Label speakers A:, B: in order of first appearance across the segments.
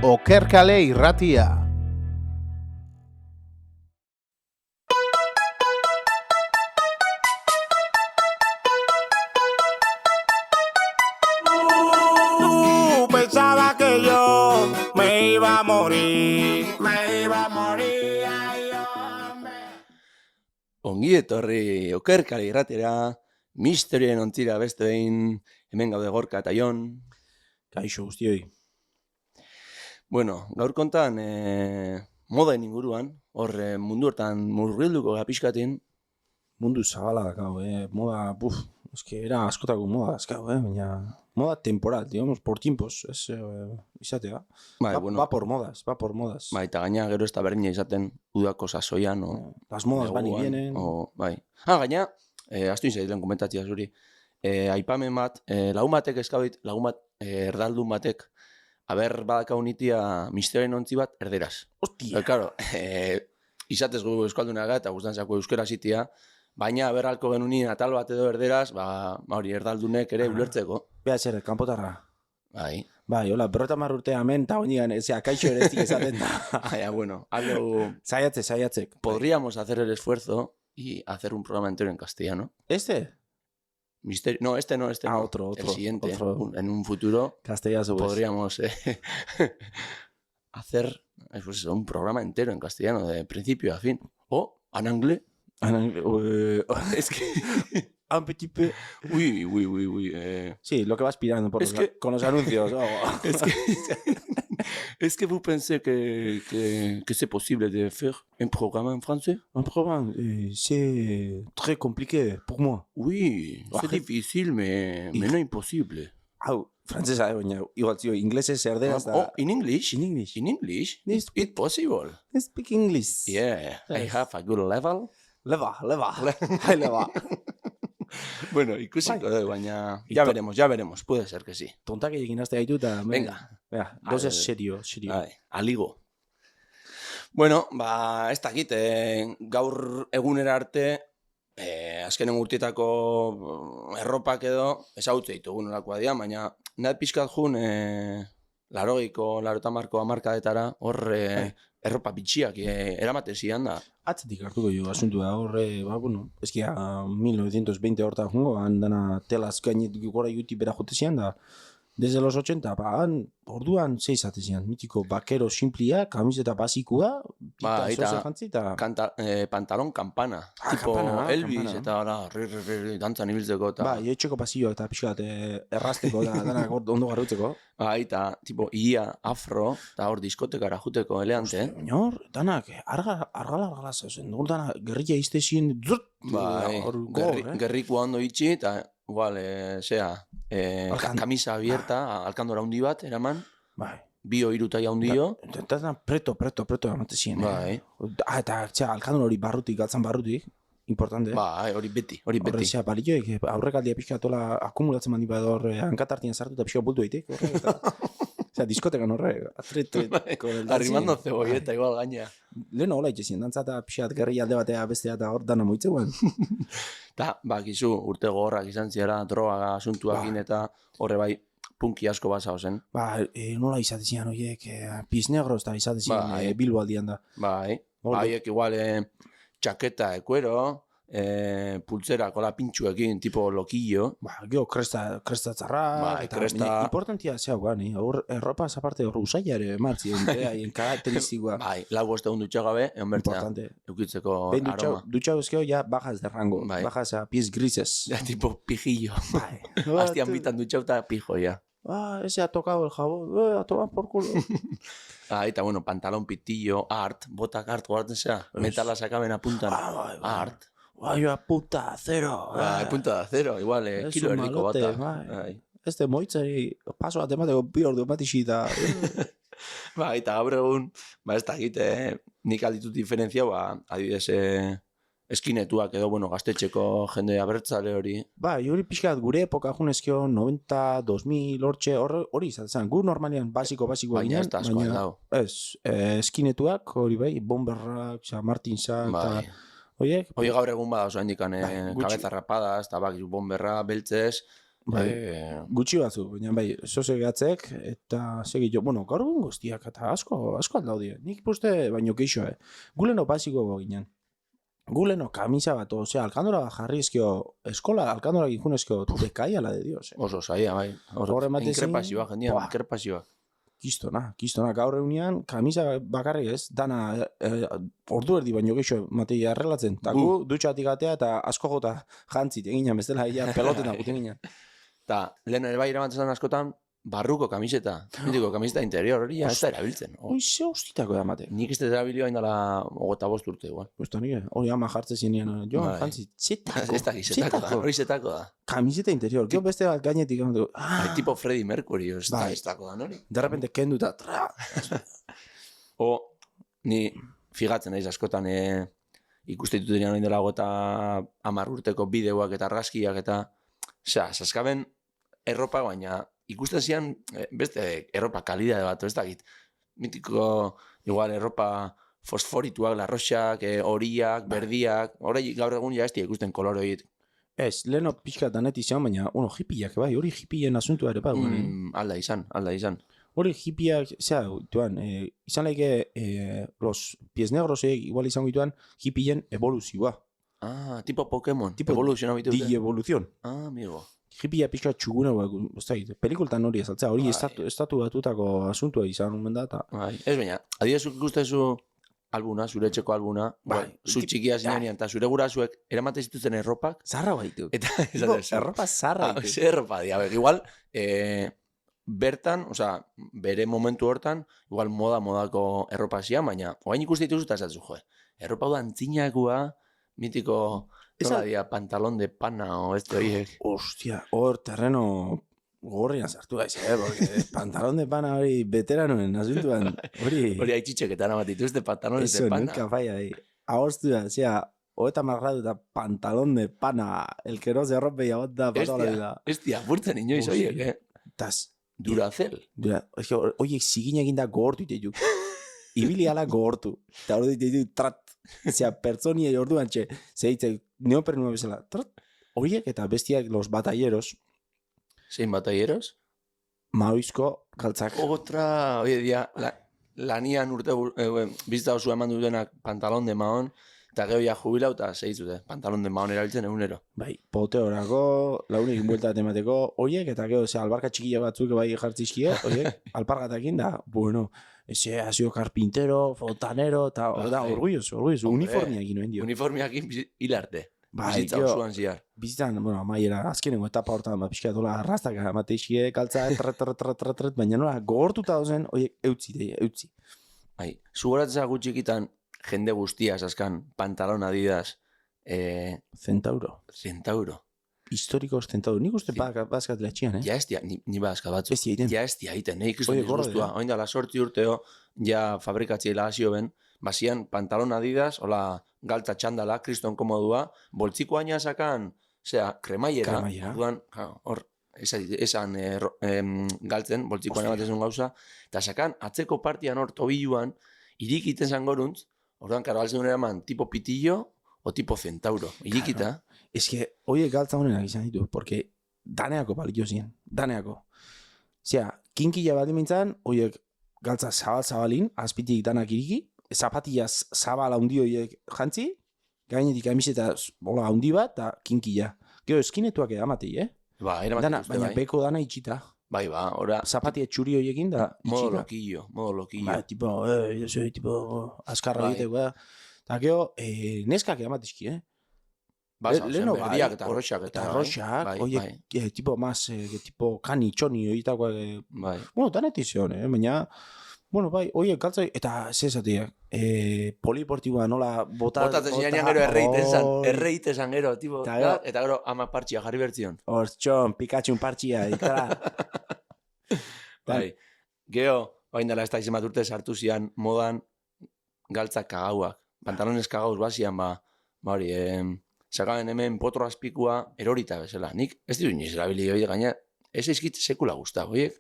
A: Okerkale irratia.
B: Pensaba que yo me iba a morir, ay, hombre.
C: Ongi etorri Okerkale irratera, misterioen ontzira beste behin, hemen gaude Gorka eta Jon.
D: Kaixo guztioi.
C: Bueno, gaur kontan modaen inguruan, hor mundu hortan murgilduko pixkatin.
D: Mundu zabala dakau, moda, era askotako moda azkau, baina moda temporal, digamos, por tiempos, izatea.
C: Bai,
D: va por modas.
C: Bai, eta gaina gero ez da berdina izaten udako sasoian, o...
D: Las modas van y
C: neguan,
D: vienen.
C: Bai. Gaina, astu inzailen komentatzia zuri, aipamen bat, lagun batek eskabit, lagun bat, erdaldun batek, aber badakau nitia misterioen ontzi bat erderaz.
D: Hostia!
C: Claro, izatez gu euskaldunaga eta guztantzako euskera zitia, baina berralko genunin atal bat edo erderaz, hori erdaldunek ere ulertzeko.
D: Bea zer, kanpotarra.
C: Bai.
D: Bai, hola, 50 urte hemen, eta oinigan, kaixo ere ez esaten da.
C: Ya, bueno, algo...
D: Saiatzek.
C: Podríamos hacer el esfuerzo y hacer un programa entero en castellano.
D: Este?
C: Misterio... No, este no.
D: Otro.
C: El siguiente. En un futuro
D: Castellazo, pues.
C: podríamos hacer pues, un programa entero en castellano, de principio a fin. O en anglais. Es que...
D: Un petit peu.
C: Oui.
D: Sí, lo que vas pirando con los anuncios.
C: Est-ce que vous pensez que c'est possible de faire un programme en français?
D: Un programme, c'est très compliqué pour moi.
C: Oui, c'est difficile, mais non impossible.
D: Hau, frantzesa, baina, igual, zio, inglesez erderaz da...
C: Oh, in English?
D: In English.
C: In English?
D: Yes.
C: It's possible.
D: I speak English.
C: Yeah, I have a good level.
D: Leva. Hai leva.
C: Bueno, ikusiko dugu, baina ya veremos, puede ser que sí.
D: Tontak egin azte gaitu eta...
C: Venga.
D: Gauza serio.
C: Bai, aligo. Bueno, ez dakit, gaur egunera arte, azkenen urtietako erropak edo, ezagutze ditugu nolakoa dira, baina nahi pixkat jun, 80ko hamarkadetara, hor erropa bitxiak eramaten zian da.
D: Atzetik hartuko jo, asuntua horre, eskia 1920 horta jungo, handana telaz gainetik gora juti bera jote zian da, desde los 80, orduan zeizate zian, mitiko bakero simplia, kamiseta basikua,
C: eta
D: jantzita.
C: Pantalon kampana, tipo Elvis, kampana. Eta ora, dantzan ibiltzeko.
D: Etxeko pasilloa eta pixkat errasteko da, danak ondo garrutzeko.
C: Eta, tipo, ia, afro, eta hor diskotekara juteko eleante.
D: Baina hor, danak, argala zauzen, hor danak, gerrilla izte zien,
C: gerrikua ondo itxi, eta igual, kamisa abierta, alkandora handi bat, eraman.
D: Bai.
C: Bio irutai handio.
D: Eta preto amate zien.
C: Bai.
D: Eta alkandora hori galtzan barrutik, importante.
C: Bai, hori beti.
D: Horrezea, balioek, aurrekaldia pixka tola akumulatzen mandi bada hor, hankatartian sartu eta pixka bultu eitek. Osea, diskotekan horre,
C: arrimando cebolleta, igual gaina.
D: Lehen hola itxezien, dantza eta pixat gerri alde batea bestea eta hor dana moitzegoen.
C: Eta, gizu, urte gogorrak izan ziara, droga asuntuakin eta horre bai, punki asko basa zen.
D: Nola izatezian horiek, Piz Negro eta izatezian Bilbo aldian da.
C: Haiek igual, txaketa ekuero, pultzera kola pintxuekin, tipo lokillo.
D: Gio, kresta txarra, eta importantia zehau gani, erropa zaparte hor usaiare martzien, haien karakteristikoa.
C: Lau boste hon dutxagabe, egon bertzea, eukitzeko aroma.
D: Dutxago ezkeo ya bajas de rango, bajas a pies grises.
C: Ya, tipo pijillo. Hastian bitan dutxau eta pijo, ya.
D: Ese ha tocado el jabón, a tomar por culo.
C: Eta bueno, pantalón pitillo, art, botak art, guardatzen zera, metala sakaben apuntan, art.
D: Yo a punta acero.
C: Punta acero, igual, kilo erdiko bata.
D: Este moitzari, paso bat emateko bi ordu ematixita.
C: Eta gaur egun, ez da egite, nik alditut diferentzia, adibidez, eskinetuak edo, gaztetxeko jende abertzale hori. Hori
D: pixkat, gure epoka junezkio, 90, 2000, hori izatzen. Gu normalian basiko
C: baina ez da asko aldau.
D: Eskinetuak, hori bai, bomberrak, Martinsak, eta... Oie,
C: gaur egun bada oso handikan, kabeza rapadas, eta bomberra, beltzez,
D: Gutxi batzu, baina bai, sosegatzek, eta segitxo, bueno, gaur egun guztiak, eta asko aldaudie. Nik uste, baino keixo, Guleno pasiko ginen. Guleno kamisa bat, osea, alkandora jarri ezkio, eskola alkandora gijun ezkio, dekai ala de Dios,
C: Oso zaila, bai. Inkrepazioa, jendia, inkrepazioa.
D: Kistona, gaur egunean, kamisa bakarrik ez, dana ordu erdi baino geixo matei arrelatzen. Eta gu dutxatik atea eta asko jota jantzit eginen, bestela peloten aguten ginen.
C: Eta lehen ere bai eramatzen askotan, barruko kamiseta, mitiko kamiseta interior hori, ez da erabiltzen.
D: Ze hostitako da mate.
C: Nik ez da erabilio hain dala 25 urte, igual.
D: Usta nik, hori ama jartzen zinean, joan jantzit, zetako.
C: Ez da gizetako da, hori zetako da.
D: Kamiseta interior, gero beste gainetik,
C: Tipo Freddie Mercury, ez da gizetako da, nori?
D: De repente kenduta,
C: O, ni figatzen naiz askotan ikuste ditut direan oindela gota 10 urteko bideoak eta argazkiak eta saskaben erropa, baina ikusten zian beste erropa kalidade bat, ez dakit. Mitiko, igual, erropa fosforituak, larroxak, horiak, berdiak, hori gaur egun ja ez ikusten koloroit.
D: Ez, leheno pixka danet izan, baina, hippiak, bai, hori hippien asuntua ere,
C: Alda izan.
D: Hori hippiak, izan laike, los pies negros, igual izango dituan, hippien evoluzioa.
C: Ah, tipo Pokémon, evoluziona bitu.
D: Di-evoluzion.
C: Ah, amigo.
D: Hippia pixka txuguna, pelikultan hori ezaltzea, hori estatu batutako asuntua izan omen da, eta...
C: Ez baina, adidezuk ikustezu albuna, zure etxeko albuna, zu txikia zinean, eta zure gurasuek eramate zituzen erropak.
D: Zarra baitu.
C: Eta
D: erropa zarra baitu.
C: Ze erropa, igual, bertan, bere momentu hortan, igual modako erropa zian, baina, oain ikuste dituzu eta esatzu, erropa da antzinakua, mitiko, nola dia, pantalon de pana, o ez horiek.
D: Ostia, hor terreno gorrian sartu gaiz, porque pantalon de pana hori veteranoen asuntuan, hori...
C: Hori haitxitxeketan amat dituzte pantalones de pana.
D: Eso, nunca falla, ahortu da, hoeta marradu eta pantalon de pana, el que no se rompe y agota para toda la vida.
C: Estia, burtzen inoiz horiek,
D: Tas...
C: Duracell.
D: Oiek ziginekin da gogortu itetuk. Ibili ala gogortu. Eta hori itetuk trat. Pertsoniei orduan txe, zehitzek neoprenua bezala. Trat. Horiek eta bestiak los batalleros.
C: Zein batalleros?
D: Maoizko galtzak.
C: Otra, oie dia, lanian urte bizita osua eman dutenak pantalon de maon, eta gero ja jubilau eta zehitzute, pantalon de maon erabiltzen egunero.
D: Bai, poteorako, launekin buelta temateko, horiek, eta gero, albarka txikila batzuk bai jartzizkie, horiek, alpargatakin da, bueno, ese ha sido carpintero, fontanero, eta orgulloso, uniformiakin noen dio.
C: Uniformiakin hilarte.
D: Bai,
C: bizitza osoan ziar.
D: Bizitzan, bueno, amaiera, azkenengo etapa hortan, pixka dola arrastak amateixie, kaltza, tret, baina nola, gogortuta dozen, horiek, eutzi.
C: Bai, zugoratzea gutxikitan, jende guztia esaskan, pantalon Adidas,
D: Centauro. Historikos Centauro. Nik uste bazkat lehatxian,
C: Ja estia, ni bazkat batzu.
D: Ez diaiten.
C: Ja estia iten, nik ikusten disgustua. Oin dala 8 urteo, ja fabrikatzea lagazio ben, bazian pantalon Adidas, hola galtza txandala, kriston komodua, boltziko aina sakan, kremaiera. Duan, hor, esan galtzen, boltziko aina bat ezun gauza, eta sakan, atzeko partian hor tobiluan, irikiten zangoruntz, orduan, karo, alzen eraman, tipo pitillo o tipo centauro. Irikita.
D: Ez que, oie galtza honenak izan ditu, porque daneako baliko ziren, daneako. Kinkila bat dimintzan, oiek galtza zabalin, azpitik danak iriki, zapatilla zabala hundi horiek jantzi, gainetik amiseta bola hundi bat, eta kinkila. Gero eskinetuak edamatei,
C: Ba, eramatik uste, bai.
D: Baina beko dana itxita.
C: Bai, ora...
D: Zapatia txuri horiekin da
C: itxita. Modo lokillo.
D: Ba, tipo, askarra egiteko da. Eta gero, neskak edamatizki,
C: Ba, berdiak eta roxak.
D: Eta roxak, oiek, tipo, tipo, kani, txoni, horietakoak.
C: Bai.
D: Bueno, danetizion, baina... Bueno, bai, oie, galtzai, eta zezatiak, poliportiboa nola
C: botatzen zinean gero erreite zan gero, tipo, eta gero ama partxia jarri bertzion.
D: Hortxon, Pikachu partxia, ikara.
C: Bai, gero, oain dela ez da izan bat urte sartu zian modan galtzak kagauak. Pantalones kagauz bazian, hori, sakaben hemen potro azpikua erorita bezala. Nik ez dira inoiz erabili hori gaina, ez eizkit sekula guztak, oiek?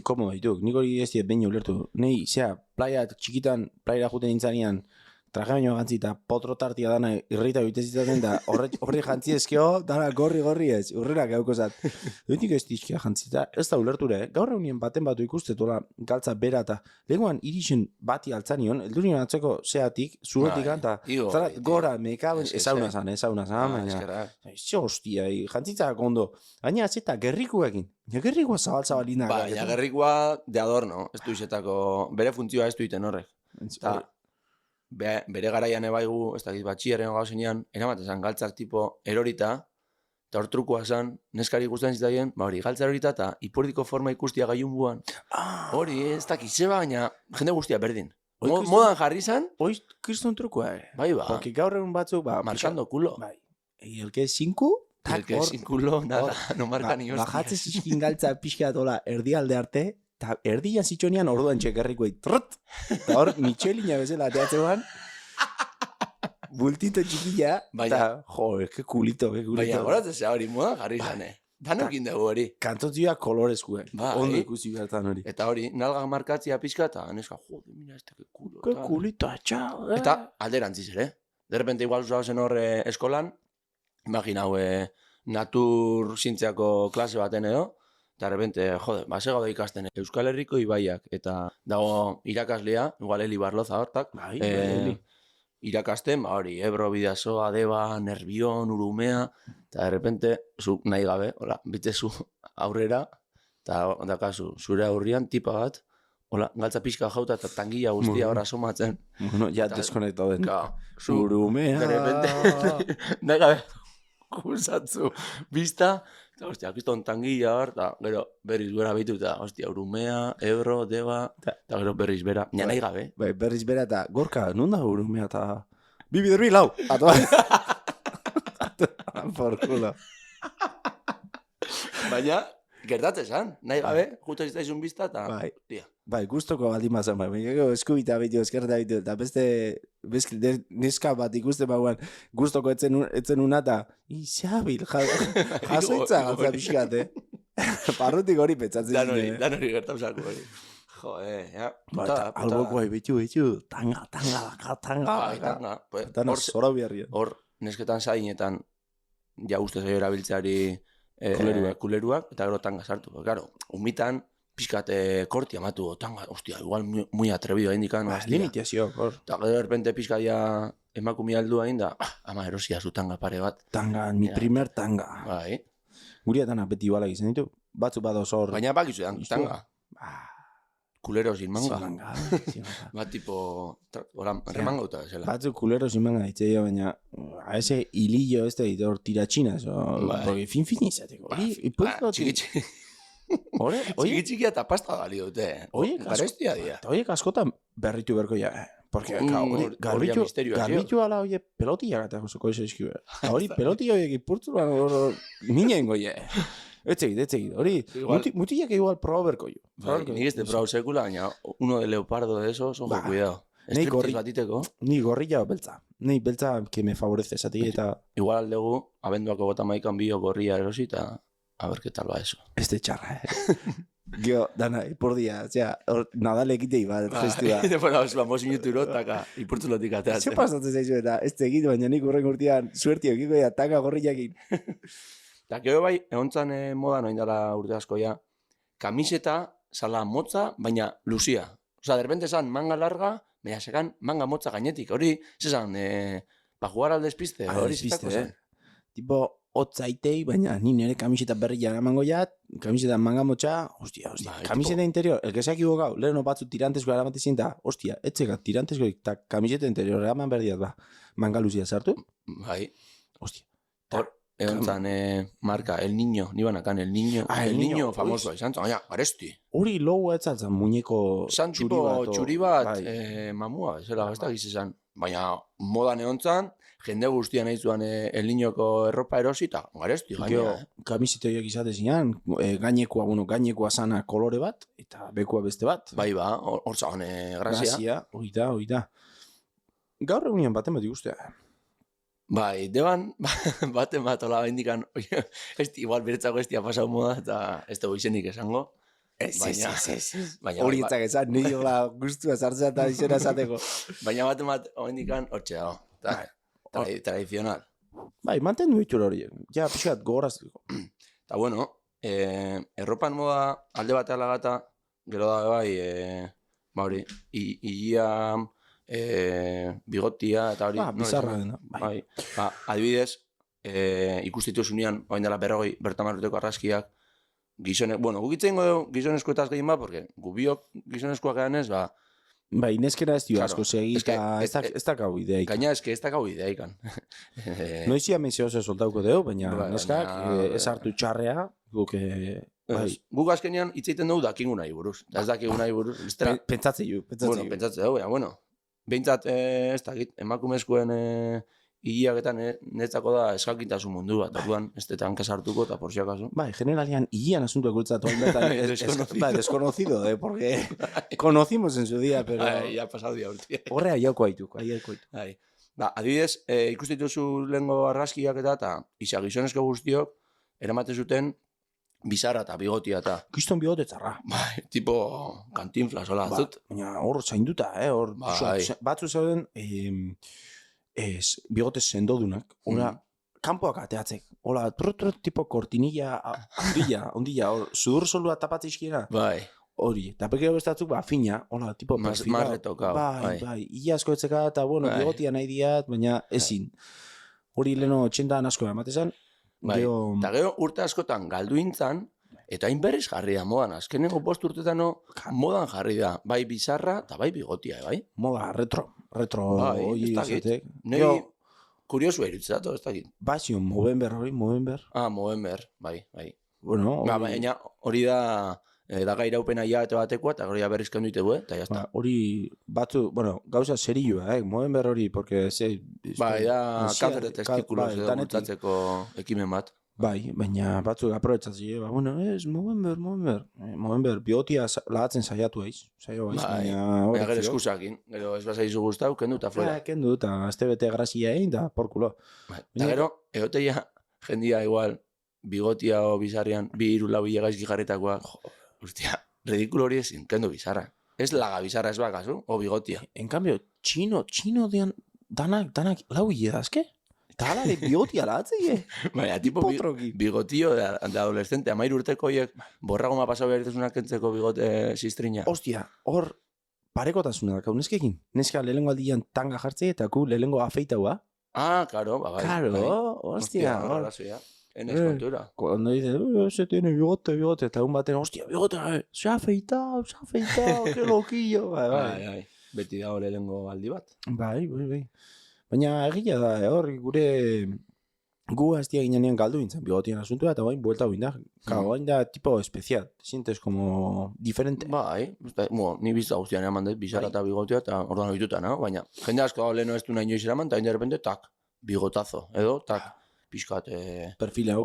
D: Komo baituk, nik hori ez diet behin ulertu. Nei, playa txikitan, playera juten nintzanean, traje baino jantzi eta potro tartia dana irrita bitezitaten da horri jantzi ezkeo dana gorri ez, urrenak gauko zat. Duetik ez dizkia jantzi eta ez da ulerture, gaur egunien baten batu ikustetola galtza bera eta lehenguan irixen bati altzanion, eldurien atzeko zeatik, zurotik eta gora mekaben ezauna zan, baina hostia, jantzitzak ondo, baina zeta gerrikuekin, gerrikua zabalina.
C: Baina gerrikua de adorno, ez du izetako, bere funtzioa ez du iten horrek. Eta bere garaian ebaigu, ez dakit batxiaren gauzenean, eramatezan galtzak tipo erorita, eta hor trukua zan, neskari ikusten zitaien, hori galtza erorita eta ipurdiko forma ikustia gaiunbuan. Hori, ez dakit zeba, baina jende guztia berdin. Modan jarri zan.
D: Oiz, kriston trukua,
C: Bai, ba.
D: Porque gaur egun batzuk,
C: marcando culo.
D: Bai. El que es 5,
C: el que es sin culo, nada, no marca ni hostias.
D: Bajatzez iskin galtza pixkatola erdialde arte, eta erdian zitxonian orduan txekerrikoei trrrt, eta hor Michelina bezala ateatzean, bultito txikilla, eta que kulito.
C: Baina, goratzea hori modan jarri zan, Danokin dugu hori.
D: Kantotzioa kolorezkue, ondo ikusi bertan hori.
C: Eta hori, nalga markatzia pixka, eta neska, jode, mira, que culo.
D: Que culito, txau.
C: Eta alderantziz ere. De repente igual zuzazen hor eskolan, imaginau natur zientziako klase baten edo, eta de repente, jode, base gaude ikasten Euskal Herriko ibaiak, eta dago irakaslea, igual Eli Barloza hortak, irakasten, hori, Ebro, Bidasoa, Deba, Nerbion, Urumea, eta de repente, zu nahi gabe, hola, bitzezu aurrera, eta dakazu, zure aurrian tipa bat, hola, galtza pixka jauta eta tangilla guztia hor asomatzen.
D: Bueno, ya deskonekto den. Urumea.
C: De repente, nahi gabe, guzatzu, bizta, eta, hostia, kiston tangilla hor, eta gero berriz bera bitu, eta, hostia, Urumea, Ebro, Deba, eta gero berriz bera, nahi gabe.
D: Bai, berriz bera eta, gorka, non da Urumea eta... Bibi derbi, lau! Atoa! Por culo.
C: Baina, gertatzezan, nahi gabe, juta zitaizun bizta, eta...
D: Bai, guztoko baldin mazan, bai. Eskubita bitu, eskerta bitu, eta beste neska bat ikusten bagoan guztoko etzen una, eta izabil, jasoitza galtza pixkat, Parrutik hori petzatzen zine.
C: Dan hori gertauzako hori. Ja.
D: Alboko bitu, tanga. Tanga zora biharria.
C: Hor, nesketan zainetan, ja uste zaio erabiltzeari kuleruak, eta gero tanga sartu. Claro, umitan, pixkat korti amatu, tanga, hostia, igual muy atrevido indikan.
D: Limitazio, hor.
C: Eta gero erpente pixka ja emakumi aldu hain da, ama erosia zu tanga pare bat.
D: Tanga, mi primer tanga.
C: Bai.
D: Guriatan apeti balak izan ditu, batzu badoz hor.
C: Baina bakizu tanga. Kulero sin manga. Bat tipo, remangauta bezala.
D: Batzu kulero sin manga ditzea, baina a ese hilillo este hor tiratxinas, porque fin izateko.
C: Txiki. Txiki eta pasta gali dute. Garestia dia.
D: Eta oiek askotan berritu berko ja. Porque garbitu ala oie pelotilla gata josoko eso eskibe. Hori pelotilla oiek ipurtzuan minien goie. Etzegit. Hori, mutillak igual proba berko jo.
C: Nik ez de proba sekula, baina uno de leopardo de esos, ojo, cuidado. Estriptiz batiteko.
D: Ni gorrilla beltza. Ni beltza que me favorece esati eta...
C: Igual aldegu, abenduako bota maikan bio gorria erosi eta a ver qué tal va eso.
D: Este txarra, Gio, dana, por día, osea, nadal egitei bat, gestua.
C: Bueno, vamos minutu urotaka, ipurtzulotik ateatzen.
D: Ze pasatzen zaizu eta ez tegit, baina nik urren urtean suertio egiko ya tanga gorriakin.
C: Eta gero bai, egontzan moda noin dara urte askoia, kamiseta, sala motza, baina luzia. Osa, derbente zan manga larga, baina sekan manga motza gainetik. Hori, zezan, pa jugar al despiste. Hori ziztako zen.
D: Tipo, hotzaitei, baina ni nire kamiseta berria eramango jat, kamiseta manga motza, hostia. Kamiseta interior, el que se ha equivocado, leheno batzu tirantesko eramate zinta, hostia, etzeka tirantesko eta kamiseta interior eraman berdiat, manga luzia sartu.
C: Bai.
D: Hostia.
C: Hor, egon zan marka, El Niño, niban akan El Niño, El Niño famoso, izan zan, garesti.
D: Hori logo etzaltzan muñeko
C: txuri bat, mamua, zela, ez da gizizan. Baina modan egon zan, jende guztia nahi zuan El Niñoko erropa erosita, garesti, gaina.
D: Kamiseta horiek izate zinean, gainekoa sana kolore bat, eta bekoa beste bat.
C: Bai ba, hor zagoen grazia.
D: Grazia, oida. Gaur egunean baten bat ikustea.
C: Bai, deban, baten bat hola indikan, igual beretzako estia pasau moda, eta ez dugu izenik esango. Baina
D: Horietzak esan, niri hola guztua sartzea eta izena esateko.
C: Baina bat oendikan hortxe dago. Tradizional.
D: Bai, mantendu ditu horiek. Ja, pixkat gogorazteko.
C: Eta bueno, erropan moda alde batean lagata, gero da bai, hori, igia, bigotia, eta hori.
D: Bizarra dena.
C: Bai. Adibidez, ikustitu zunean, oain dela berrogei bertamarruteko arraskiak, guk itzen gizonezkoetaz gehien porque gu biok gizonezkoak gehan ez,
D: Bai, neskera ez dio asko segi, ez da gau ideik.
C: Gaina ez da gau ideikan.
D: Noizia mezio oso soltauko deu, baina neskak ez hartu txarrea, guk...
C: Guk azkenean itzeiten dugu dakingu nahi buruz. Ez dakingu nahi buruz.
D: Pentsatze ju.
C: Pentsatze dugu, bueno. Behintzat, ez dakit, emakumezkoen higiak eta netzako da eskakintasun mundu bat. Orduan, ez deta hankaz hartuko eta por si acaso.
D: Bai, generalian higian asunto ekultzatu desconocido, porque conocimos en su día, pero...
C: Ya pasado dia urtia.
D: Horre aiauko haituko.
C: Adibidez, ikustituzu lehengo arraskiak eta isa gizonezko guztiok eramate zuten bizarra eta bigotia eta...
D: Kiston bigote txarra.
C: Bai, tipo Cantinflas, hola, zut.
D: Baina hor zainduta, hor... Batzu zauden... bigote sendodunak, kanpoak ateatzek, hola, tipo kortinilla, ondilla, hor, sudur solua tapatzizkiena.
C: Bai.
D: Hori, eta pekeo bestatzuk, fina, hola, tipo perfila.
C: Más retokau.
D: Bai, ia asko etzeka, eta bueno, bigotia nahi diat, baina ezin. Hori leno 80 asko ematezan.
C: Bai, eta gero urte askotan galduintzan, eta hain berriz jarri da modan, azkenengo 5 urtetan modan jarri da, bai bizarra eta bai bigotia, bai?
D: Moda, retro
C: hori izatek. Nei, kuriosu eritzatu, ez dakit.
D: Basio, Movember.
C: Movember, bai.
D: Bueno,
C: baina hori da gairaupena hilabete batekoa, eta hori berrizkan duitegu, eta jazta.
D: Hori batzu, gauza serioa, Movember hori, porque
C: bai, da kancer de testikulos edo bultzatzeko ekimen bat.
D: Bai, baina batzuk aprobetzatzen, ez, Movember, biotia lagatzen saiatu eiz.
C: Baina gero eskusakin, gero ez basaizu guztau, kendu eta fuera.
D: Kendu eta azte bete grazia egin, da porkulo.
C: Eta gero, egoteia jendia igual, bigotia o bizarrian, 2-3 bilegaizki jarritakoa, hostia, ridikulo hori ezin, kendu bizarra. Ez laga bizarra ez bakazu, o bigotia.
D: En cambio, txino dian, danak lau hiedazke? Eta ala de bigotia latzei,
C: Baina, tipo bigotio de adolescente, 13 urteko hiek borragoma pasau behar kentzeko bigote zistrina.
D: Hostia, hor parekotasuna dakau neskekin. Neska lehengo aldian tanga jartzei eta ku lehengo afeitaua.
C: Claro, bai.
D: Claro, hostia.
C: En es cultura.
D: Cuando dice, se tiene bigote, eta un baten, hostia, bigote, se ha afeitado, qué loquillo. Bai.
C: Beti dago lehengo aldi bat.
D: Bai. Baina egia da, hor gu hastia ginean galdu bintzen bigotien asuntua, eta bain buelta binda. Bain da tipo especial, sientes como diferente.
C: Bai, ni bizta guztian eraman dut, bizarra eta bigotia, eta orduan oituta, no? Baina, jende asko leheno ez du nahi inoiz eraman, eta de repente, tak, bigotazo, edo, tak, pixkat, perfila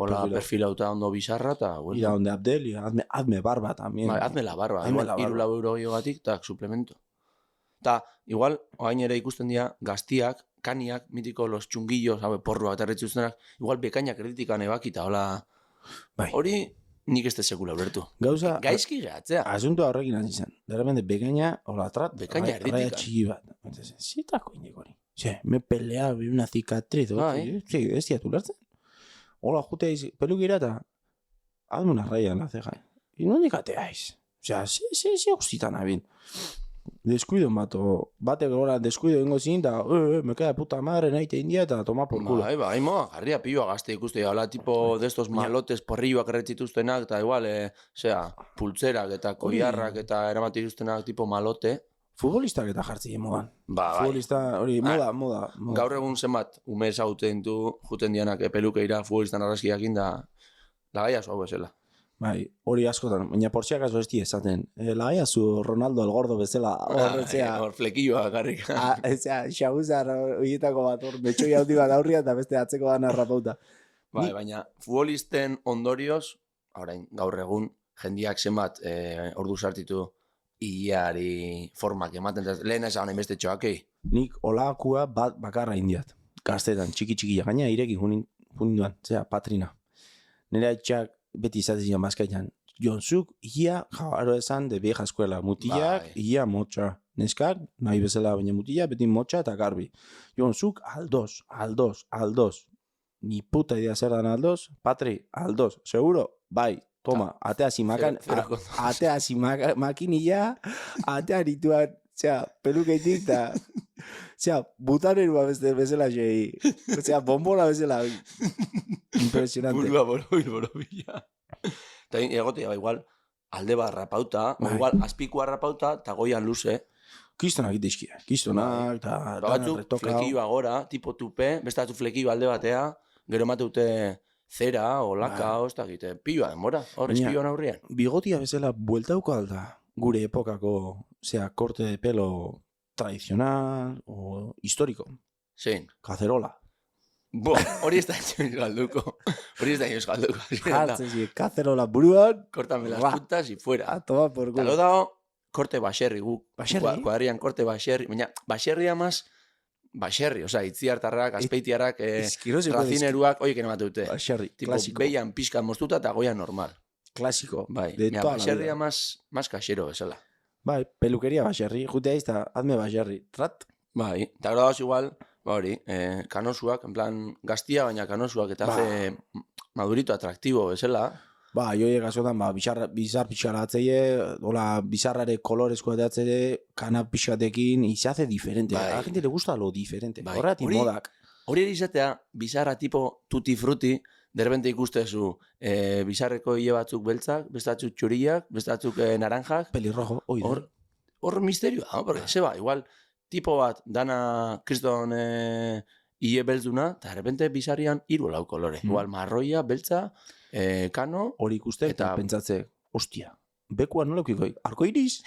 C: eta ondo bizarra, eta, bueno.
D: Ira onde Abdel, hazme barba también.
C: Bai, hazme la barba, igual, 3 euro gatik, tak, suplemento. Eta, igual, oain ere ikusten dira, gaztiak, kaniak, mitiko los txungillos, porruak eta erretzuztenak, igual bekainak kritikan ebakita, hola...
D: Bai.
C: Hori nik ez sekula ulertu.
D: Gauza...
C: Gaizki gehatzea.
D: Asuntua horrekin hasi zen. De repente, bekaina, hola,
C: bekaina erritikan.
D: Txiki bat. Zitako indiko hori. Me pelea, vi una cicatriz. Sí, ez diatu ulertzen. Hola, jute eiz, pelukira eta... Hazme una raya en la ceja. Y no dikateaiz. O sea, sí, oxitan abin. Descuido mato, batek gora descuido ingo zin, da, me queda puta madre, nahi te india, eta toma por culo.
C: Bai, moa, garria pilloa gazte ikuste, hala, tipo, destos malotes porrilloak erretzituztenak, eta igual, pultzerak eta koiarrak eta eramatituztenak tipo malote.
D: Futbolistak eta jartzi modan.
C: Bai.
D: Futbolista, hori, moda.
C: Gaur egun zenbat, ume ezauten du, juten dianak pelukeira futbolistan arrazkiakin, da, lagaia hau bezala.
D: Bai, hori askotan, baina por si acaso ez di esaten. Lagaia zu Ronaldo el gordo bezala.
C: Hor flekilloa garrik.
D: Xabuzar horietako bat, hor betxoi haundi bat aurria eta beste atzeko dana rapauta.
C: Bai, baina futbolisten ondorioz, orain gaur egun, jendiak zenbat ordu sartitu iari formak ematen. Lehen esan hainbeste txoakei.
D: Nik olakua bat bakarra indiat. Gaztetan, txiki-txikia. Gaina irekin junin duan, patrina. Nire haitxak beti izatezian bazkainan, Jonzuk, ia, jaro esan, de vieja escuela. Mutilak, ia motxa. Neskak, nahi bezala, baina mutila, beti motxa eta garbi. Jonzuk, aldos. Ni puta idea zer dan aldos. Patri, aldos. Seguro? Bai. Toma, atea zimakan, atea zimakinilla, atea nituan, pelukeitik, eta, butanerua bezala jei. Bombona bezala. Impresionante.
C: Burua borobila. Eta egotea, igual, alde bat rapauta, igual, azpikua rapauta, eta goian luze.
D: Kistonak itizkia. Kistonak, eta
C: batzuk
D: retokau.
C: flekio agora, tipo tupe, beste batzu flekio alde batea, gero mateute zera, o laka, o ez dakite, pioa denbora, hor, espioan aurrian.
D: Bigotia bezala bueltauko alda, gure epokako, corte de pelo tradicional o histórico.
C: Zein.
D: Cacerola.
C: Bo, hori ez da galduko.
D: Jartzen cacerola buruan.
C: Cortame las puntas y fuera.
D: A tomar por culo.
C: Talo dago, korte baserri guk.
D: Baserri?
C: Kuadrian korte baserri. Baina, baserria maz, baserri. Osa, itziartarrak, azpeitiarrak, razineruak, oie kene mateute.
D: Baserri,
C: tipo,
D: klasiko.
C: Beian pixka moztuta eta goian normal.
D: Klasiko.
C: Bai,
D: de toda la
C: baserria
D: vida.
C: más kasero, bezala.
D: Bai, pelukeria baserri. Jute izta, hazme baserri. Rat.
C: Bai, eta gero dagoz igual, ba hori, kanosuak, en plan, gaztia, baina kanosuak, eta hace madurito, atraktibo, bezala.
D: Ba, joie gazotan, bizar pixaratzeie, hola, bizarrare kolorezko edatzere, kana pixatekin, y se hace diferente.
C: Bai.
D: A la gente le gusta lo diferente.
C: Bai.
D: Horregatik modak.
C: Hori izatea, bizarra tipo tutti frutti, derbente ikustezu bizarreko hile batzuk beltzak, beste batzuk txuriak, beste batzuk naranjak.
D: Pelirrojo, oide.
C: Hor misterioa, no? Porque seba, igual, tipo bat, dana kriston hile beltzuna, eta derbente bizarrian hiru lau kolore. Igual, marroia, beltza, kano,
D: Hori ikuste eta pentsatze, ostia, bekua nola ukikoi, arkoiris?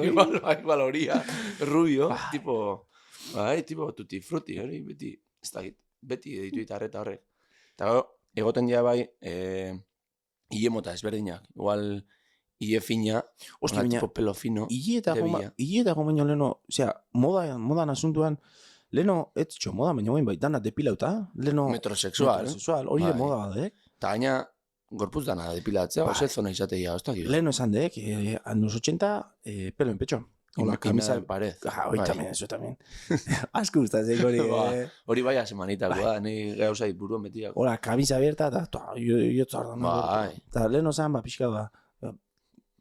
C: igual horia, rubio, tipo tutti frutti, hori, beti, ez dakit, beti editu eta arreta horrek. Eta egoten dira bai, hile mota ezberdinak, igual, hile fina,
D: Ostia, baina,
C: tipo pelo fino,
D: Ietako baino leno, modan asuntuan, leno, ez txo moda, baina bain bai, dana depilauta, leno...
C: metrosexual,
D: hori de
C: Bai.
D: moda badek.
C: eta gaina, gorpuz dana depilatzea,
D: Bai.
C: oso zona izatea, ez dakit.
D: Leno esan dek, anos 80, pelo en pecho. Hola, camisa
C: en pared.
D: Hoy
C: Bai.
D: también, eso también. Asko gustatzen hori,
C: Hori bai asemanitakoa, ni gauzait buruan betiak.
D: Hola, camisa abierta, eta yo tzardan.
C: Bai.
D: Eta leno zan, pixka,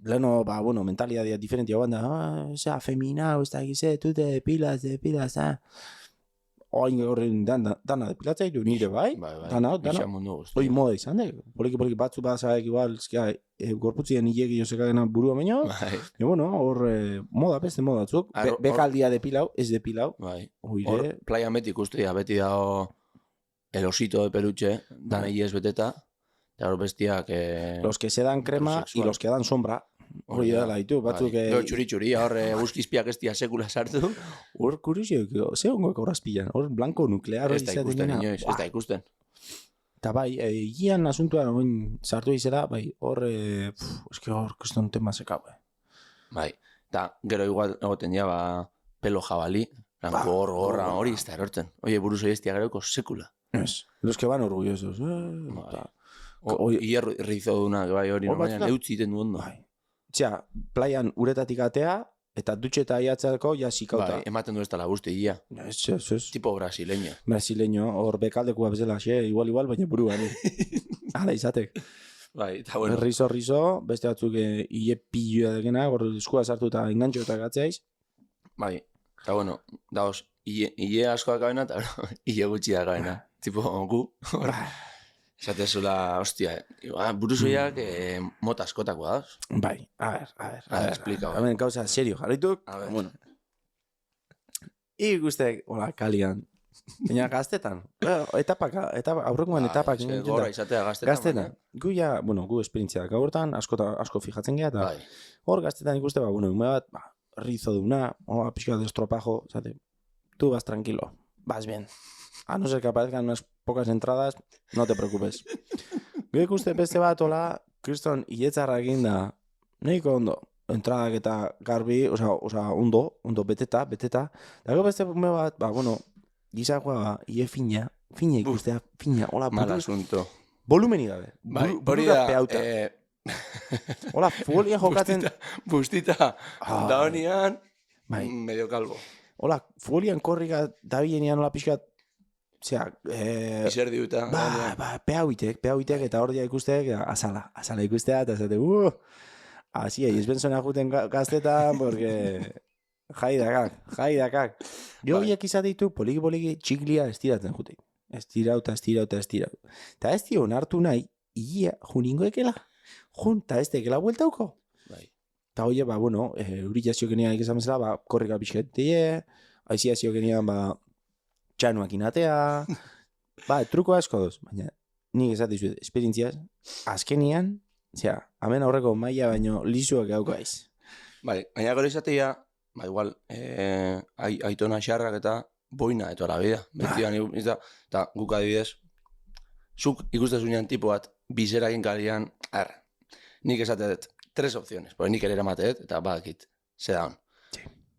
D: leno, bueno, mentalidad diferentia banda, afeminau, ez da gize, tu te depilas, Oin horren dana depilatzea, nire bai, dana.
C: Ixa mundu guzti.
D: Hoi moda izan, poliki batzu bazaek igual, gorputzien hilegi josekagena burua baino,
C: Bai,
D: y bueno, hor moda, beste moda batzuk, bekaldia depilau, ez depilau,
C: bai.
D: oire,
C: Hor, playa beti ikustia, beti dago el osito de peluche, dana hilez beteta, eta hor bestiak...
D: los que se dan crema y
C: Heterosexual.
D: los que dan sombra, hori da, ditu, batzuk...
C: Gero txuri-txuri, hor guzkizpiak ez dia sekula sartu.
D: Hor kurioso, ze hongoek horrazpilan, hor blanco nuklear hori
C: Ez da ikusten inoiz, ez da ikusten.
D: Eta bai, gian asuntuan oin sartu izela, bai, hor, eske hor, kuston tema sekau,
C: Bai, eta gero igual egoten dira, pelo jabali, gorra hori ez da erortzen. Oie, buruz hori ez dia geroko sekula.
D: Ez, los que van orgullosos,
C: Hierro rizoduna, bai hori,
D: Hor
C: baina
D: batzutan-
C: neutzi den du ondo.
D: bai. Txea, playan uretatik atea, eta dutxeta aiatzako ja sikauta.
C: Bai, ematen du ez da la guzti, ia.
D: Ez.
C: Tipo brasileño.
D: Brasileño, hor bekaldekua bezala, igual, baina buruan. Hala izatek.
C: Bai, eta bueno.
D: Rizo, beste batzuk hile pilloa dekena, hor eskua sartu eta engantxo eta gatzeiz.
C: Bai, eta bueno, daoz, hile asko dakabena, eta hile gutxi dakabena. Tipo, gu, hor, esatezula, ostia, buruzoiak mota askotakoa dauz.
D: Bai, a ver.
C: Explica, bai.
D: Hemen, gauza, serio, jarrituk.
C: A ver.
D: Bueno. Ikustek, hola, kalian. Baina gaztetan. Aurrengoan etapak.
C: Gorra izatea gaztetan.
D: Gaztetan. Gu ja, bueno, gu esperientzia daka hortan, asko fijatzen geha, eta
C: Bai,
D: hor gaztetan ikuste, bueno, ume bat, rizo duna, pixka de estropajo, zate, tú vas tranquilo, vas bien. A no ser que aparezcan unas pocas entradas, no te preocupes. Gu ikuste beste bat, hola, kriston, hiletzarra egin da, nahiko ondo, entradak eta garbi, osea, ondo, beteta, eta gero beste ume bat, bueno, gizakoa, hile fina ikustea, fina, hola,
C: mal asunto.
D: Volumeni gabe.
C: Bai, hori
D: Burura
C: da,
D: peauta. Hola, folia jokaten...
C: Bustita, da honean,
D: Bai.
C: medio kalbo.
D: Hola, folian korrika da bilenean hola pixkat... Osea,
C: Izer diuta.
D: peauitek eta hor dia ikustek, azala ikustea, eta zate, así, izbenzona juten gaztetan, porque... Jaidakak. Gero biak izateitu, poliki, txiklia estiratzen jute. Estirauta. Ta ez dio onartu nahi, ia, juningo ekela. Junta ez tekela bueltauko.
C: Bai.
D: Ta oie, bueno, euritazio genean ikizan bezala, korrika pixketie, aiziazio genean, txanuak inatea, truko asko doz, baina nik esatizu esperientziaz, azkenian, hemen aurreko maila baino lizuak gaukaiz.
C: Bai, baina gero izatea, igual, aitona xarrak eta boina eto la vida. Eta guk adibidez, zuk ikustezunean tipo bat, bizerakin kalian, nik esatet, 3 opciones, porque nik ere eramatet, eta badakit, ze daun.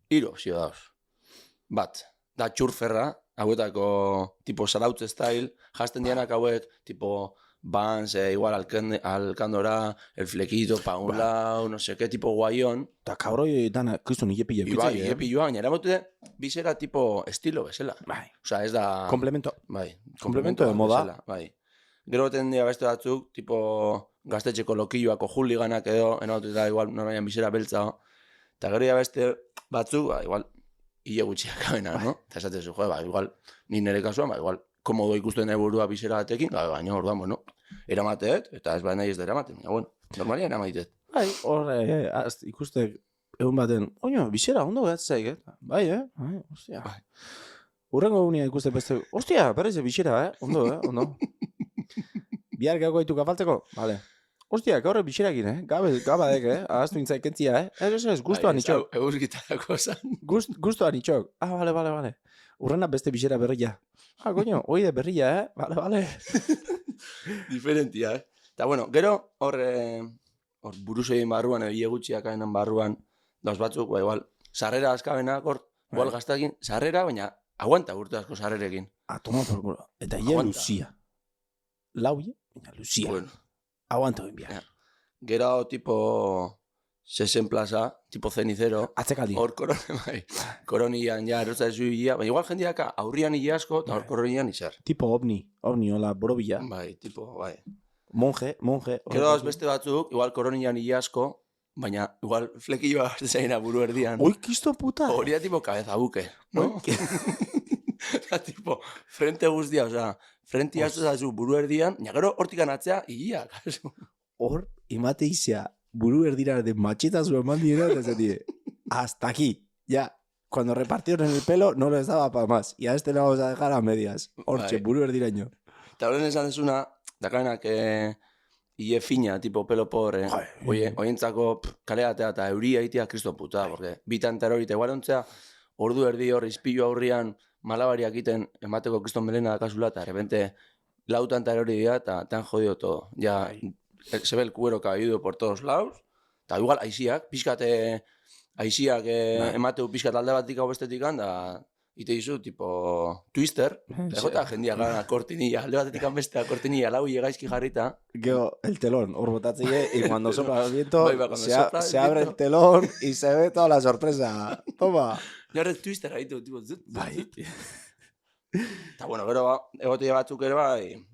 C: 3 opzio dauz. Bat, da txurferra, hauetako tipo zarautze style, jazten dianak hauek, tipo Vans, igual Alcandora, el flequito pa un lado, no sé qué, tipo guaion.
D: Ta kabroi dana, kriston iepi
C: joan, baina eramote bizera tipo estilo bezala.
D: Bai.
C: Osa, ez da...
D: Complemento.
C: Bai.
D: Complemento de moda.
C: Bezala, bai. Gero beten dira beste batzuk, tipo gaztetxeko lokilloako juliganak edo, eramote da igual normalian bizera beltza. Eta gero beste batzuk, igual, hile gutxiak abena, no? Eta esatezu, igual, ni nire kasuan, igual, komodo ikusten burua bizera batekin, baina orduan, bueno, eramateet, eta ez baina ez da eramaten, baina, bueno, normalian eramateet.
D: Bai, hor, ikuste, egun baten, oino, bizera, ondo gatzaik, bai, ostia. Bai. Urrengo egunia ikuste beste, ostia, berrez bizera, ondo, ondo. Bihar gauko ditu kapaltzeko, bale. Ostia, gaur bizerakin, gabadek, ahaztu intzaik kentzia, ez, guztuan itxok.
C: Eguz gitarako zan.
D: Guztuan itxok, bale. Urrena beste bizera berria. Coño, oide berria, Vale.
C: Diferentia, Eta bueno, gero, hor buruz egin barruan, edo gutxiak aenan barruan, dauz batzuk, igual, sarrera askabenak, igual gaztakin, sarrera, baina aguanta urte asko sarrerekin.
D: Toma por culo. Eta ia luzia. Lauie, baina luzia.
C: Bueno.
D: Aguanta ben biak.
C: Gero, tipo... 60 plaza, tipo cenicero.
D: Atzekaldi.
C: Hor koronian, erosta ez zuia. Baina igual jendeak aurrian hile asko, eta hor koronian izar.
D: Tipo ovni, hola, borobila.
C: Bai, tipo, bai.
D: Monje.
C: Gero dauz beste batzuk, igual koronian hile asko, baina igual flekilloa zaina buru erdian.
D: Oi, kisto puta.
C: Hori da tipo cabeza buke, no? Da tipo, frente guztia, oza, frente astu zazu buru erdian, baina gero hortikan atzea hilea.
D: Hor, imate izia. Buru erdira de machetazo eman dira, eta zetide, hasta aquí, ya, cuando repartieron el pelo no les daba para más, y a este le vamos a dejar a medias, hortxe, buru erdiraino.
C: Eta horren esan dezuna, dakarenak hile fina, tipo pelo pobre, oientzako kaleatea eta euria itea kriston puta, porque bitan terorita igualontzea, ordu erdi hor izpilu aurrian malabariak iten emateko kriston melena dakazula, eta de repente lautan terori dira, eta te han jodido todo, ya... Se ve el cuero caído por todos lados. Eta igual, aiziak, pixkate... Aiziak emateu pixkat alde batik hau bestetik da... Ite dizu, tipo... Twister. Jota jendia gana kortinilla. Alde batetik bestea kortinilla. Lau llegaizki jarrita.
D: Geo, el telón. Hor botatzeie. Y cuando sopla el viento... se abre el telón y se ve toda la sorpresa. Toma.
C: Ya horrek Twister haitu, tipo... Bai. Eta bueno, gero egotea batzuk ere bai...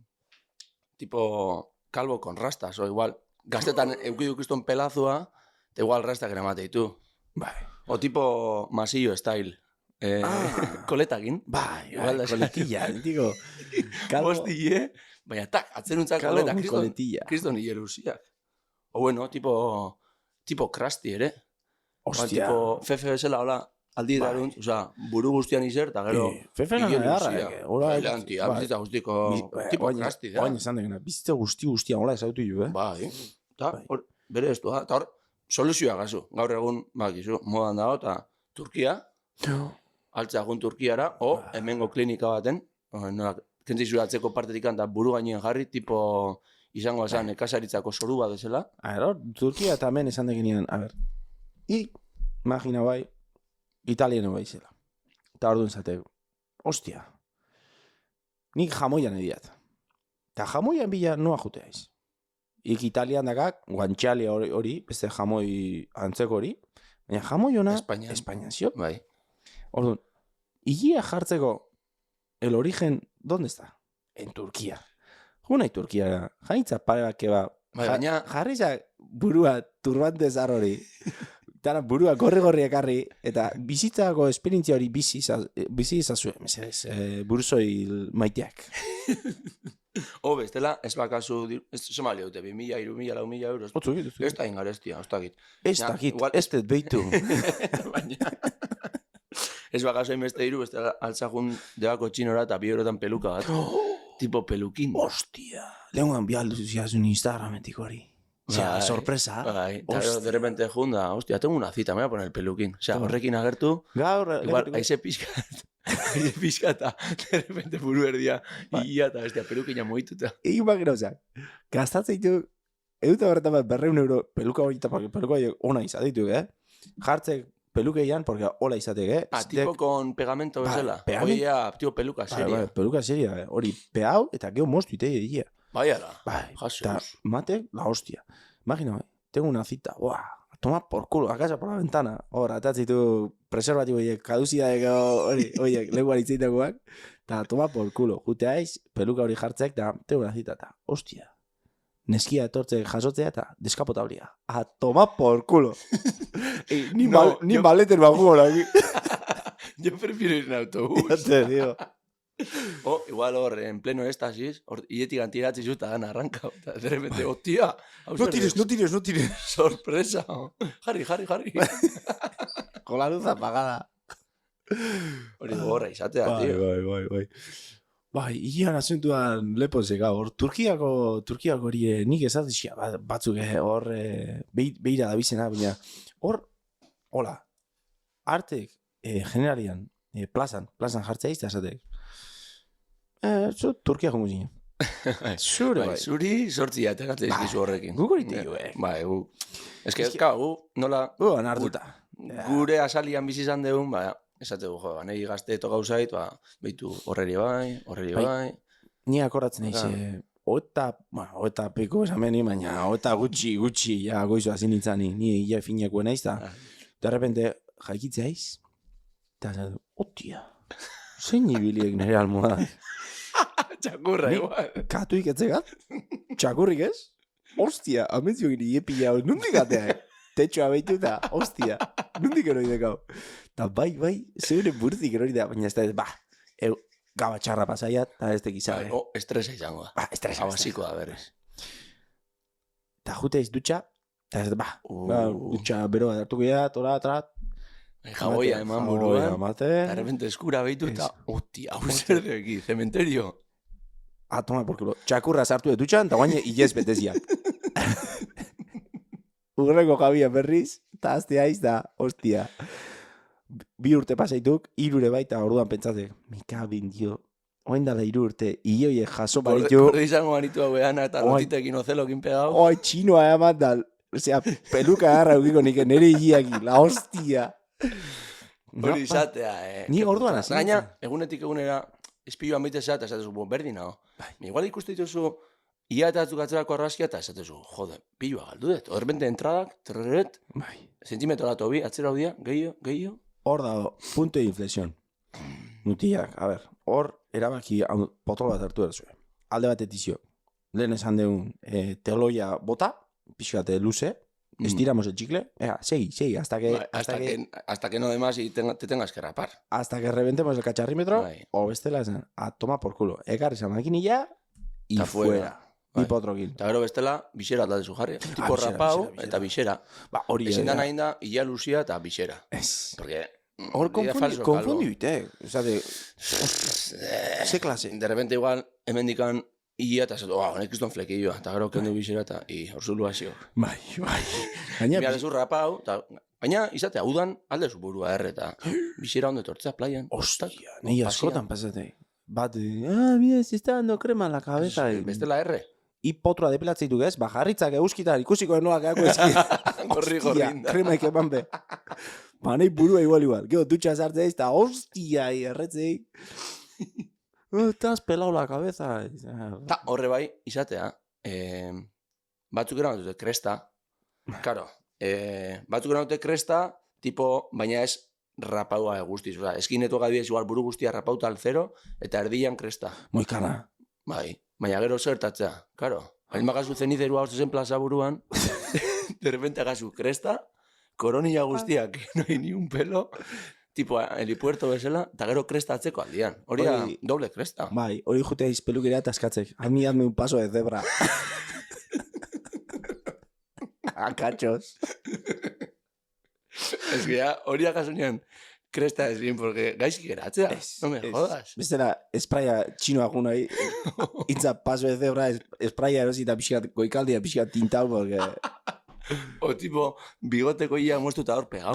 C: Tipo... Calvo con rastas, o igual, gaztetan eukidu kiston pelazua, eta igual rastak ere mate ditu.
D: Bai.
C: O tipo masillo style. Koletakin.
D: Bai, koletilla, digo.
C: Bostille, baina tak, atzeruntzak koleta, kriston hile luziak. O bueno, tipo Krusty ere.
D: Hostia.
C: Tipo Fefe bezala, hola, aldi daruntz, oza, buru guztian izer, eta gero...
D: Fefe nana edarra,
C: Elantia, bizitza guztiko, tipo Krusty da.
D: Oain esan degena, bizitza guztian, hola esautu ju,
C: Bai, eta hor, bere ez du, eta hor, soluzioa gazu. Gaur egun, bakizu, modan dago, eta Turkia, altzea egun Turkiara, o hemengo klinika baten, kentzizu atzeko partetik eta buru gainean jarri, tipo izango esan ekasaritzako zoru bat ezela.
D: Turkia eta hemen esan degenean, a ver, imagina bai, italiano baizela. Eta orduan zate, ostia, nik jamoian ediat. Eta jamoian bila noa juteaiz. Italian dakak, guantxalia hori, beste jamoi antzeko hori, baina jamoi ona Espainian zio.
C: Bai.
D: Orduan, higia jartzeko el origen, ¿dónde está? En Turquía. Junai Turquía, jaitza pare bat keba.
C: Bai, baina...
D: Jarriza burua turbante zar hori. Tara burua gorri ekarri, eta bizitzako esperientzia hori bizi izazue, mesedez, buruzoi maiteak.
C: Bestela, ez bakazu, ez zemali dute, 2.000, 3.000, 4.000 euros. Ez da ingarestia, ez dakit.
D: Ez dakit, ez dut behitu.
C: Baina... Ez bakazu hainbeste diru, bestela altzakun debako txinora eta 2 eurotan peluka bat. Tipo pelukin.
D: Hostia. Lehenguan bialdu ziazun Instagrametik hori. O sea, sorpresa.
C: Bai, eta de repente junda, hostia, tengo una cita, me voy a poner el peluquín. O sea, horrekin agertu, igual, aize pixka eta de repente buru erdia, ia eta bestia, peluquina moituta.
D: Egin bakera, ozak, gastatzen ditu, eduta horretan bat 200 euro peluka hori eta peluka hori ona izatetu, jartzek pelukeian, porque hola izatek,
C: tipo con pegamento bezala. Hori ya, tipo peluka seria.
D: Peluka seria, hori peau eta geho mostu itei edia.
C: Bai, ala.
D: Eta mate, la hostia. Imagina, tengo una cita, buah, toma por culo, a casa por la ventana. Hora, atatzitu preservatibo horiek, kaduzidadeko horiek, leguan itzeitakoak, eta toma por culo. Juteaiz, peluka hori jartzek, eta tengo una cita, eta hostia. Neskia etortzek jasotzea eta deskapotablia. A toma por culo. Ni maleten bajo ahora aquí.
C: Yo prefiero ir en autobús.
D: Ya te digo.
C: Igual hor, en pleno éxtasis, hietik antiratzi zuta gana arranca. De repente, hostia.
D: No tires.
C: Sorpresa. Jarri.
D: Con la luz apagada.
C: Hori gorra izatea, tío.
D: Bai, higian asuntuan lepozek hor. Turkiako hori nik ezatizia batzuk hor behira da bizena, baina hor, hola, artek generalian, plazan jartzea izta esatek. Zu Turkia jongo zinen. Zure, bai.
C: Zuri sortzia etegatzen izkizu horrekin.
D: Gu gorite jo,
C: Bai, gu. Ez que, gu, nola...
D: Gu, anartuta.
C: Gure asalian bizi izan deun, ba, esate du, nahi gazte toka usait, ba, behitu horreri bai.
D: Ni akordatzen eiz, oeta peko esameni, baina oeta gutxi, ja, goizu hazin nintzani, ni ia finakuen aiz, da, de repente, jaikitzea aiz, eta zatu, otia, zein ibiliek nire almohada.
C: Txakurra, igual.
D: Katuik etzegat? Txakurrik ez? Ostia, amentzio gini iepila hau, nundik atea, tetxoa behitu eta, ostia, nundik eroi dekau. Eta bai, zeure burzik erori da, baina ez da, gaba txarra pasaiat, eta ez tekizabe.
C: Estresa izango da.
D: Estresa.
C: Abasiko da, berez.
D: Eta juteiz dutxa, eta ez da, dutxa beroa dartuko ya, torat.
C: Jaboia eman buruan,
D: mate.
C: Eta repente eskura behitu eta, hostia, hau zer deki, cementerio.
D: Toma por culo. Txakurra sartu de dutxan, eta guaine ilez beteziak. Urreko jabia berriz, eta azte haiz da, hostia. 2 urte pasaituk, 3 ure baita orduan pentsatek. Mika bindio, oain dala 3 urte, ioie jaso baritu.
C: Borde izango banitu hau eana eta rotitekin ozelokin pegau.
D: Oi, txinoa eman dal. Osea, peluka agarra eukiko nik nere higiaki, la hostia.
C: Hori izatea,
D: Ni orduan hasi.
C: Gaina, egunetik egunera, espioan baitezea eta esatezu, berdin hau. Igual ikuste dituzu, ia eta atzukatzerako arraskia eta esatezu, jode, pilua galdu dut. Horrepente entradak, terreret, sentimetro dato bi, atzera hau dia, gehiago.
D: Hor dago, punto de inflexión. Nutiak, a ver, hor erabaki potolo bat hartu erzue. Alde bat etizio. Lehen esan deun teoloia bota, pixkate luze, estiramos el chicle, sigue, hasta
C: que no demás y te tengas que rapar.
D: Hasta que reventemos el cacharrímetro, o bestela esan, a toma por culo. Ekar esa maquinilla, y fuera. Ni potrokin.
C: Eta gero bestela, bixera da dezu jarri. Tipo rapau eta bixera. Ezin da nahi da, ia luzia eta bixera. Porque...
D: Hor konfundi bite. Ze klase.
C: De repente igual, hemendikan ia eta zatu, honek izton flekilloa. Eta gero kendu bixera eta hor zulu hasio.
D: Bai.
C: Mira dezu rapau, baina izatea, udan alde zu burua eta bixera ondo tortzea playan.
D: Ostia, nahi askotan pasate. Bat, mira, se está dando crema en la cabeza.
C: Bestela erre.
D: I potroa depilatzeituk ez, bajarritzak euskitar ikusiko enoak eako ezki.
C: Gorri.
D: Krema eman be. Banei burua igual. Gero dutxa sartzea ez, eta hostia, erretzei. te has pelado la cabeza.
C: Ta, horre bai, izatea, batzuk eran dute kresta, karo, batzuk eran dute kresta, tipo, baina ez rapaua guztiz, oza, eskinetu gadibidez igual buru guztia rapauta al zero, eta erdian kresta.
D: Moikana.
C: Bai, baina gero zertatzea, karo, hain magazu zenizerua hauzen plaza buruan, de repente agazu kresta, koronilla guztiak, no hay ni un pelo, tipo helipuerto bezala, eta gero kresta atzeko aldian. Hori da, doble kresta.
D: Bai, hori jutea izpelukera eta eskatzek. Hazme un paso de zebra. Akatxos.
C: Es que ya, hori akasunean, kresta ez bien, porque gaizki geratzea, no me jodas.
D: Bestera, espraia txinoa gu nahi, itza paso de zebra, espraia erosita pixkat, goikaldia pixkat tintau, porque...
C: O tipo, bigoteko ia mostuta hor pegau,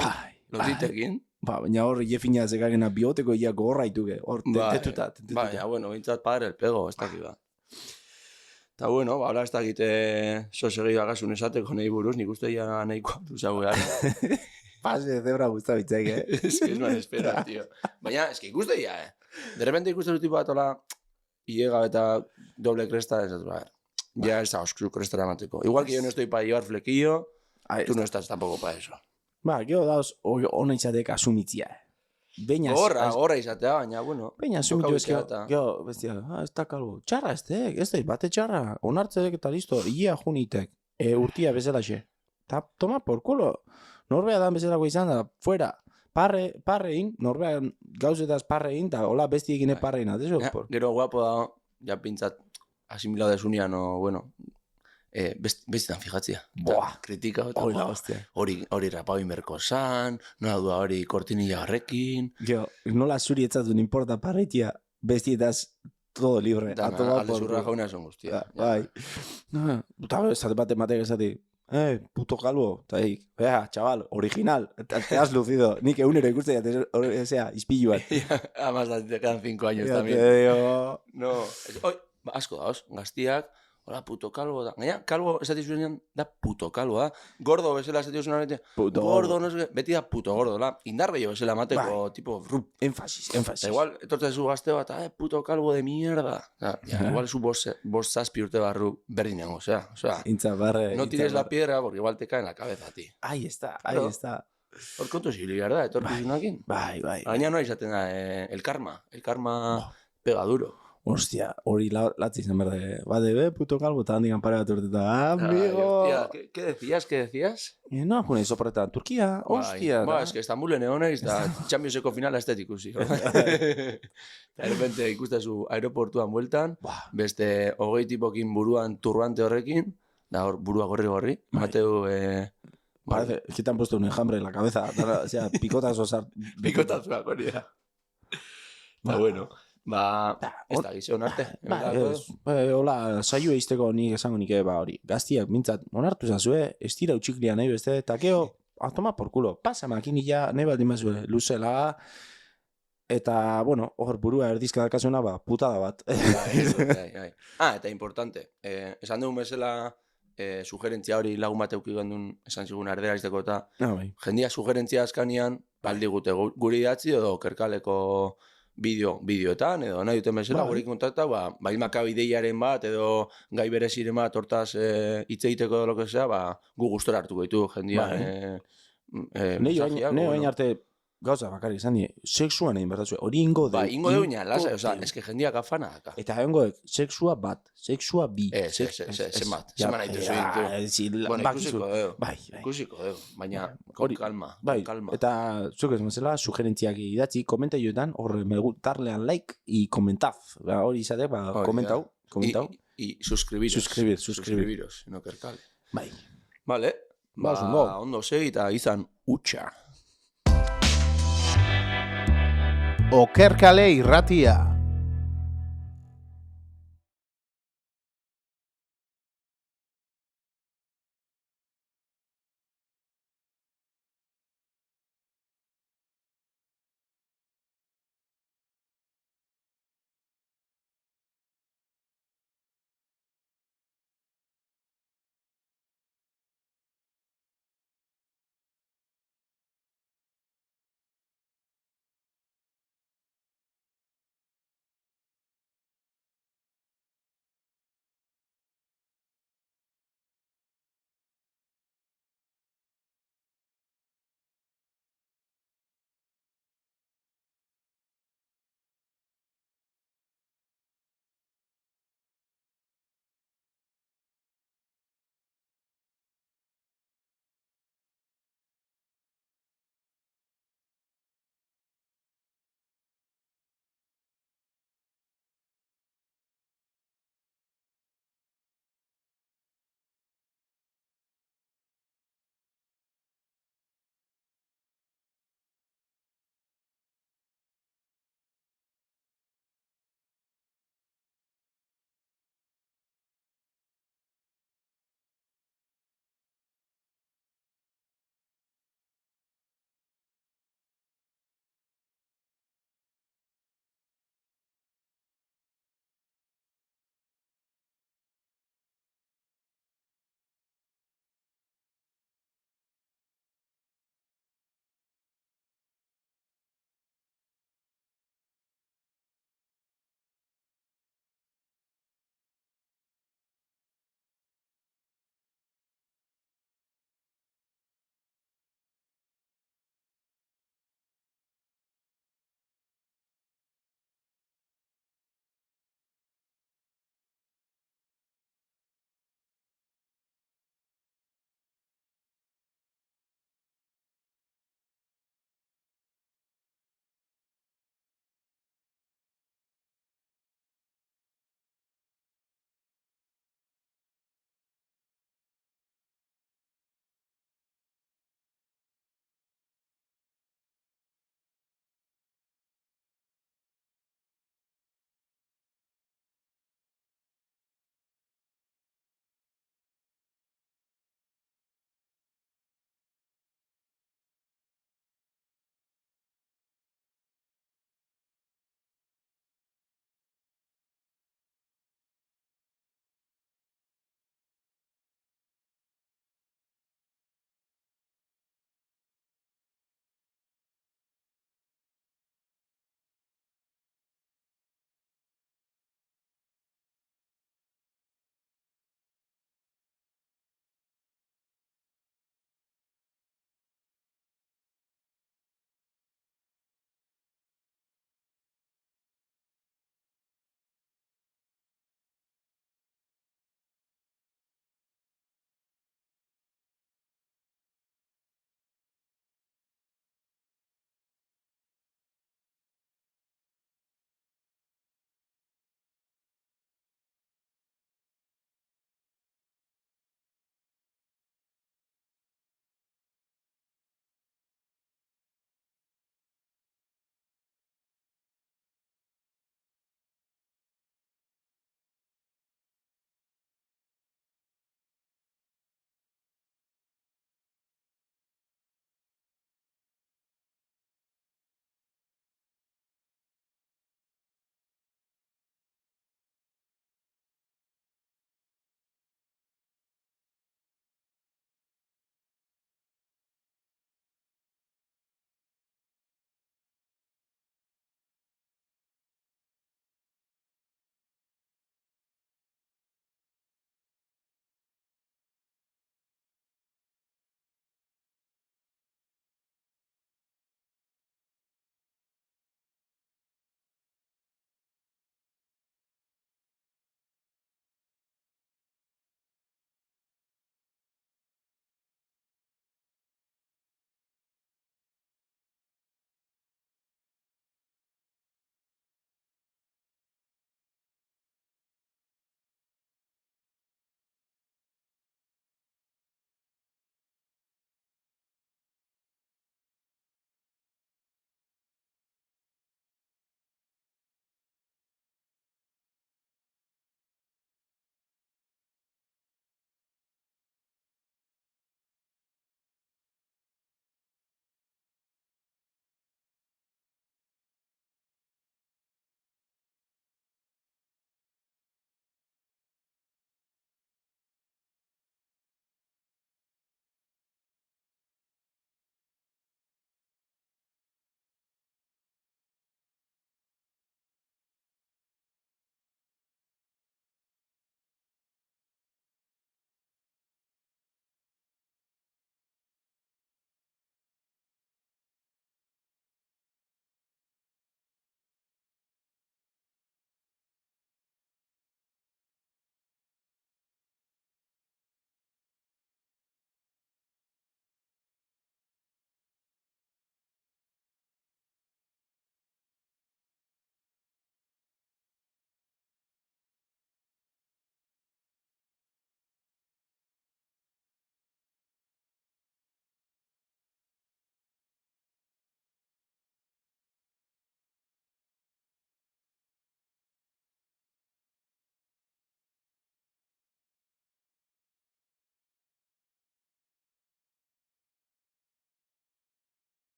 C: lotitekin.
D: Ba, baina hor jefina zekagena bioteko ia gogorra ituke, hor tetuta.
C: Bai, ja, bueno, bintzat padre el pego, ez dakit ba. Eta bueno, ba, hola ez dakit sosegi bagasun esateko nahi buruz, nik uste ya nahiko duzau gara.
D: Pase de zebra guztabitzek,
C: Es que es man espera, tío. Baina, es que ikuste ya, De repente ikuste dut tipo bat hola, iega eta doble kresta, ez dut, ya ez da osku krestara mateko. Igual que yo no estoy para llevar flequillo, tú no estás tampoco para eso.
D: Ba, gero dauz, hona izatek asumitzia. Beina...
C: Horra izatea, baina, bueno.
D: Beina asumitu ezkio, gero, bestia, ez da kalbo. Txarra ez da, bate txarra. Onartzedek eta listo, ia junitek. Urtia bezalaxe. Ta, toma por culo. Norbea dan bezalako izan da, fuera. Parrein, norbea gauzetaz parrein, eta hola bestiekin parrein.
C: Gero guapo da, ja pintzat, asimilado desunian, o, bueno, bestetan fijatzia.
D: Boa.
C: Kritika.
D: Hori
C: rapau inberko zan, nola dua hori kortinilla horrekin.
D: Gero, nola zuri etzatun importa parreitia, bestietaz todo libre.
C: Dana, alde zurra jauna esan guztia.
D: Bai. Eta esate batek esate, puto calvo, eta vea, chaval, original, te has lucido, nik egunero ikuste ya, izpiluan.
C: Además, te quedan 5 años también. No, asko dauz, gaztiak, hola, puto calvo da. Gaina, calvo, esati zuenean, da puto calvo, da. Gordo bezala esati zuenean, gordo, no sé, beti da puto gordo, la. Indar bello bezala mateko, tipo, rup.
D: Énfasis.
C: Da igual, etortzen zu gazte bat, puto calvo de mierda. Igual zu bost zazpi urte barru berdinengo, o sea.
D: Intza barre.
C: No tires la piedra, porque igual te cae en la cabeza a ti.
D: Ahí está.
C: Hor kontu ziliar da, etorkizunakin.
D: Bai.
C: Gaina noa izaten da, el karma pega duro.
D: Hostia, hori latzi izan berde. Bade, puto calvo, eta handikan pare bat urteta. Amigo!
C: ¿Qué decías?
D: No, june, soporretan, Turkia, hostia.
C: Ba, es que Estambulen egoneiz, da Championseko finala estetikusi. Eta errepente ikustezu aeroportuan bueltan, beste 20 tipokin buruan turbante horrekin, da hor burua gorri, Mateu...
D: Parece, es que te han puesto un enjambre en la cabeza, o sea, picotazos.
C: Picotazos, hori da. Ba, bueno... ez da gizio onarte.
D: Hola, saio eizteko nik esango nik hori. Gaztiak mintzat, onartu zazue, estira utxiklia nahi beste, eta keo, toma por culo, pasa makinilla, nahi baldin mazue, luzela, eta, bueno, hor burua erdizka dakazuna, putada bat.
C: Eta importante, esan dugun bezala, sugerentzia hori lagun bat euki gandun esan zigun ardera izteko eta jendia sugerentzia askanian, baldi gute guri idatzi edo kerkaleko bideoetan, edo nahi duten bezala, gurik kontakta, baimaka ideiaren bat, edo gai bereziren bat, hortaz hitz egiteko edo lo que sea, gu gustora hartuko ditu jendia.
D: Neo bain arte gauza bakarrik izan die, sexuan egin bertatzue, hori ingo de...
C: Ingo de uña, lasa, oza, eske jendia gafana daka.
D: Eta egongo sexua bat, sexua bi.
C: Zemat nahi duzu. Bueno, ikusiko deu, baina con calma.
D: Eta zuek ez mazela, sugerentziak idatzi, komentaioetan, horre tarlean like y komentaz. Hori izate, komentau.
C: Y suscribiros, no kerkale.
D: Bai.
C: Vale, ondo segi eta izan utxa.
A: Okerkale irratia.